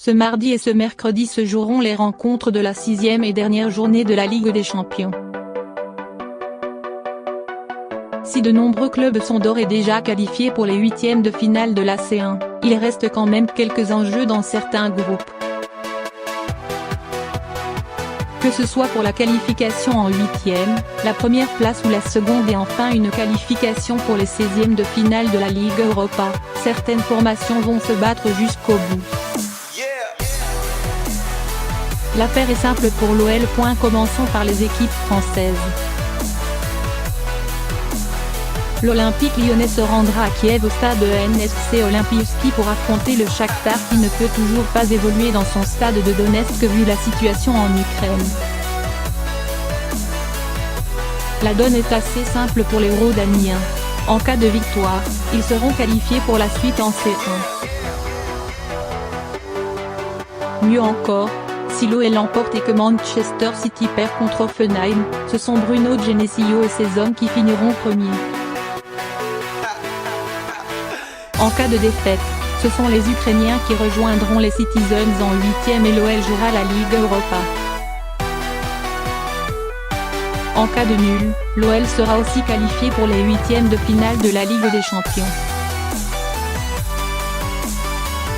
Ce mardi et ce mercredi se joueront les rencontres de la 6e et dernière journée de la Ligue des Champions. Si de nombreux clubs sont d'ores et déjà qualifiés pour les huitièmes de finale de la C1, il reste quand même quelques enjeux dans certains groupes. Que ce soit pour la qualification en huitième, la première place ou la seconde et enfin une qualification pour les 16e de finale de la Ligue Europa, certaines formations vont se battre jusqu'au bout. L'affaire est simple pour l'OL. Commençons par les équipes françaises. L'Olympique lyonnais se rendra à Kiev au stade NSC Olympijski pour affronter le Shakhtar qui ne peut toujours pas évoluer dans son stade de Donetsk vu la situation en Ukraine. La donne est assez simple pour les Rhodaniens. En cas de victoire, ils seront qualifiés pour la suite en C1. Mieux encore, si l'OL l'emporte et que Manchester City perd contre Hoffenheim, ce sont Bruno Genesio et ses hommes qui finiront premiers. En cas de défaite, ce sont les Ukrainiens qui rejoindront les Citizens en huitième et l'OL jouera la Ligue Europa. En cas de nul, l'OL sera aussi qualifié pour les huitièmes de finale de la Ligue des Champions.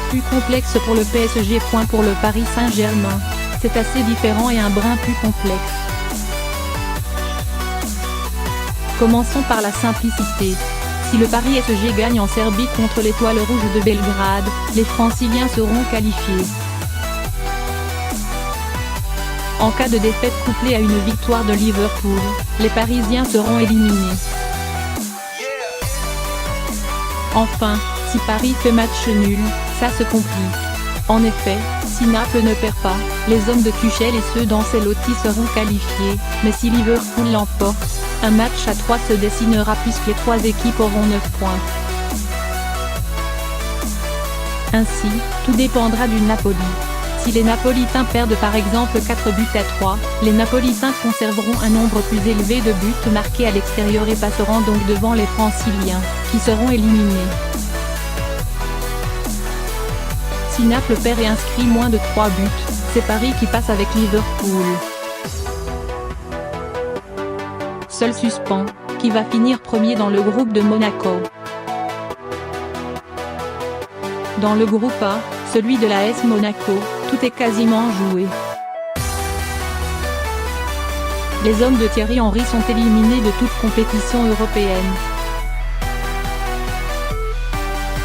Plus complexe pour le PSG. Pour le Paris Saint-Germain, c'est assez différent et un brin plus complexe. Commençons par la simplicité. Si le Paris PSG gagne en Serbie contre l'Étoile Rouge de Belgrade, les Franciliens seront qualifiés. En cas de défaite couplée à une victoire de Liverpool, les Parisiens seront éliminés. Enfin, si Paris fait match nul, ça se complique. En effet, si Naples ne perd pas, les hommes de Tuchel et ceux d'Ancelotti seront qualifiés, mais si Liverpool l'emporte, un match à 3 se dessinera puisque les 3 équipes auront 9 points. Ainsi, tout dépendra du Napoli. Si les Napolitains perdent par exemple 4-3, les Napolitains conserveront un nombre plus élevé de buts marqués à l'extérieur et passeront donc devant les Franciliens, qui seront éliminés. Si Naples perd et inscrit moins de 3 buts, c'est Paris qui passe avec Liverpool. Seul suspens, qui va finir premier dans le groupe de Monaco. Dans le groupe A, celui de l'AS Monaco, tout est quasiment joué. Les hommes de Thierry Henry sont éliminés de toute compétition européenne.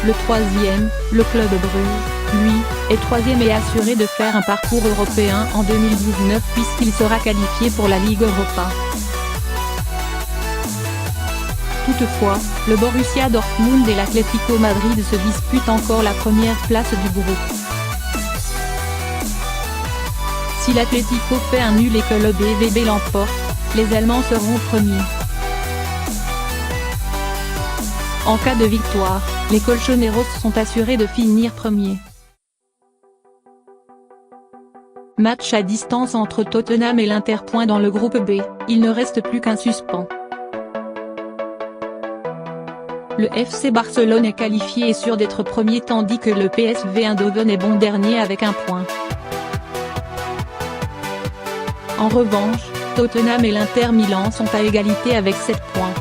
Le troisième, le club Bruges, lui, est troisième et assuré de faire un parcours européen en 2019 puisqu'il sera qualifié pour la Ligue Europa. Toutefois, le Borussia Dortmund et l'Atlético Madrid se disputent encore la première place du groupe. Si l'Atlético fait un nul et que le BVB l'emporte, les Allemands seront premiers. En cas de victoire, les Colchoneros sont assurés de finir premiers. Match à distance entre Tottenham et l'Inter. Dans le groupe B, il ne reste plus qu'un suspens. Le FC Barcelone est qualifié et sûr d'être premier tandis que le PSV Eindhoven est bon dernier avec un point. En revanche, Tottenham et l'Inter Milan sont à égalité avec 7 points.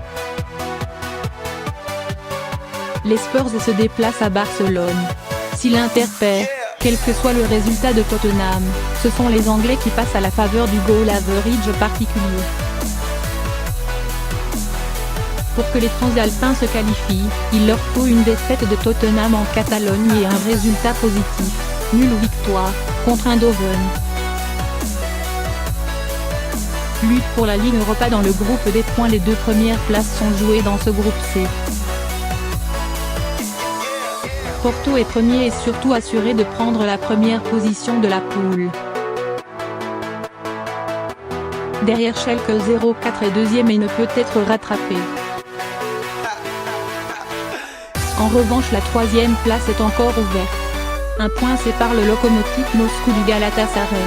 Les Spurs se déplacent à Barcelone. Si l'Inter perd, quel que soit le résultat de Tottenham, ce sont les Anglais qui passent à la faveur du goal average particulier. Pour que les Transalpins se qualifient, il leur faut une défaite de Tottenham en Catalogne et un résultat positif, nul ou victoire, contre Eindhoven. Lutte pour la Ligue Europa dans le groupe D. Les 2 premières places sont jouées dans ce groupe C. Porto est premier et surtout assuré de prendre la première position de la poule. Derrière Schalke 04 est deuxième et ne peut être rattrapé. En revanche, la 3e place est encore ouverte. Un point sépare le Lokomotiv Moscou du Galatasaray.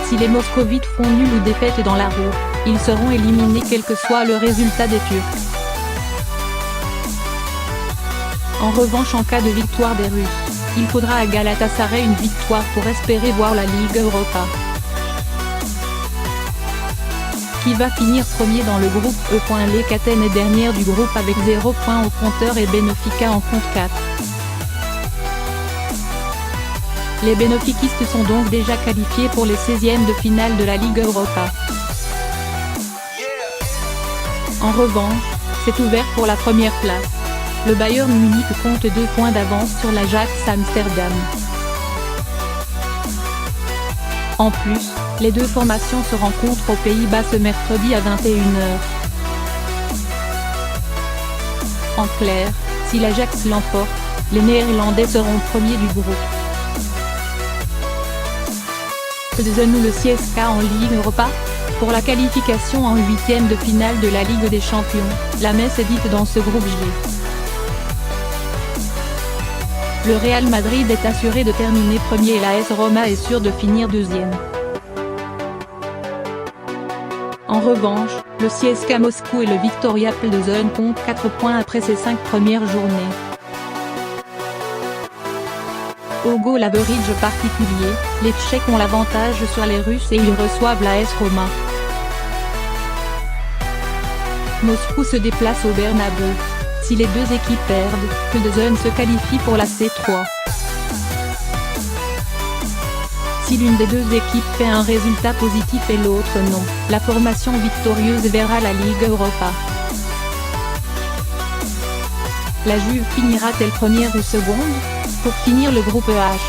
Si les Moscovites font nul ou défaite dans la roue, ils seront éliminés quel que soit le résultat des Turcs. En revanche, en cas de victoire des Russes, il faudra à Galatasaray une victoire pour espérer voir la Ligue Europa, qui va finir premier dans le groupe E. L'Ekaten est dernière du groupe avec 0 points au compteur et Benfica en compte 4. Les bénéfiquistes sont donc déjà qualifiés pour les 16e de finale de la Ligue Europa. En revanche, c'est ouvert pour la première place. Le Bayern Munich compte 2 points d'avance sur l'Ajax Amsterdam. En plus, les deux formations se rencontrent aux Pays-Bas ce mercredi à 21h. En clair, si l'Ajax l'emporte, les Néerlandais seront premiers du groupe. Faisons nous le CSK en Ligue Europa? Pour la qualification en 8e de finale de la Ligue des Champions, la messe est dite dans ce groupe G. Le Real Madrid est assuré de terminer premier et l'AS Roma est sûr de finir deuxième. En revanche, le CSKA Moscou et le Viktoria Plzeň comptent 4 points après ces 5 premières journées. Au goal average particulier, les Tchèques ont l'avantage sur les Russes et ils reçoivent l'AS Roma. Moscou se déplace au Bernabeu. Si les deux équipes perdent, Plzeň se qualifie pour la C3. Si l'une des deux équipes fait un résultat positif et l'autre non, la formation victorieuse verra la Ligue Europa. La Juve finira-t-elle première ou seconde? Pour finir le groupe H,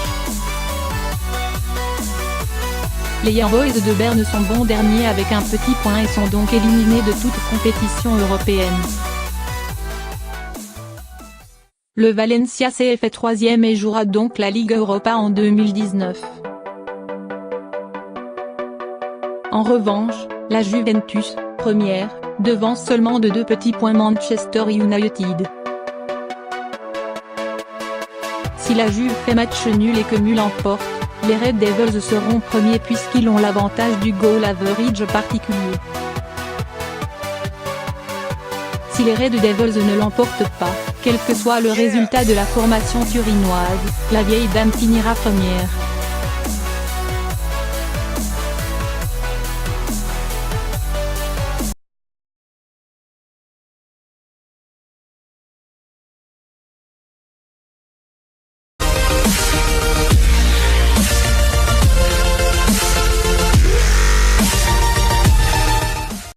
les Young Boys de Berne sont bons derniers avec un petit point et sont donc éliminés de toute compétition européenne. Le Valencia CF est 3e et jouera donc la Ligue Europa en 2019. En revanche, la Juventus, première, devance seulement de 2 petits points Manchester United. Si la Juve fait match nul et que Nul l'emporte, les Red Devils seront premiers puisqu'ils ont l'avantage du goal average particulier. Si les Red Devils ne l'emportent pas, quel que soit le résultat de la formation turinoise, la vieille dame finira première.